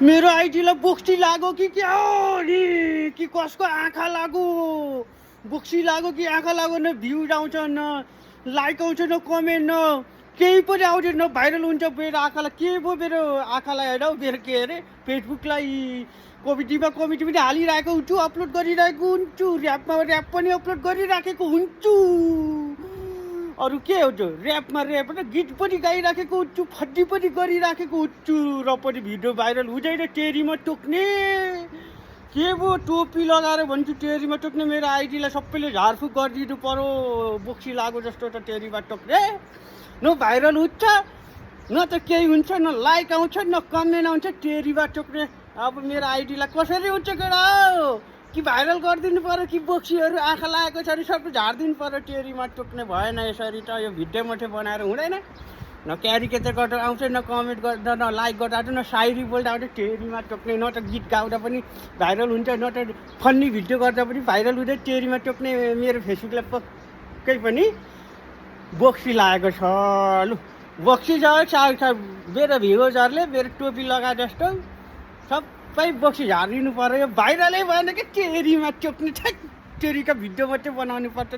मेरो आइडीलाई बोक्सी लाग्यो कि क्या हो नि कि कसको आँखा लाग्यो बोक्सी लाग्यो कि आँखा लाग्यो न भ्युज आउँछ न लाइक आउँछ न कमेन्ट न केही पनि आउँदैन न भाइरल हुन्छ मेरो आँखालाई के भयो मेरो आँखालाई होइन हौ मेरो के अरे फेसबुकलाई कमिटीमा कमिटी पनि हालिरहेको हुन्छु अपलोड गरिरहेको हुन्छु ऱ्यापमा ऱ्याप पनि अपलोड गरिराखेको हुन्छु अरू के हुन्छ ऱ्यापमा ऱ्याप र गीत पनि गाइराखेको हुन्छु फड्डी पनि गरिराखेको हुन्छु र पनि भिडियो भाइरल हुँदैन टेरीमा टोक्ने के भयो टोपी लगाएर भन्छु टेरीमा टोक्ने मेरो आइडीलाई सबैले झारफुक गरिदिनु पर्यो बोक्सी लाग्यो जस्तो त टेरीमा टोक्ने न भाइरल हुन्छ न त केही हुन्छ न लाइक आउँछ न कमेन्ट आउँछ टेरीमा टोक्ने अब मेरो आइडीलाई कसरी हुन्छ केटा हो कि भाइरल गरिदिनु पर्यो कि बोक्सीहरू आँखा लागेको छ अरे सबै झारिदिनु पर्यो टेरीमा टोक्ने भएन यसरी त यो भिडियो मात्रै बनाएर हुँदैन न क्यारिकेचर गर्दा आउँछ न कमेन्ट गर्दा न लाइक गर्दा आउँछ न सायरी बोल्दा आउँछ टेरीमा टोक्ने न त गीत गाउँदा पनि भाइरल हुन्छ न त फन्नी भिडियो गर्दा पनि भाइरल हुँदै टेरीमा टोक्ने मेरो फेसबुकलाई पक्कै पनि बोक्सी लागेको छ लु बोक्सी छ मेरो भ्युजहरूले मेरो टोपी लगाए जस्तो सबै बोक्सी झारिदिनु पर्यो भाइरलै भएन कि टेरीमा टोक्ने टेरीका भिडियो मात्रै बनाउनु पर्छ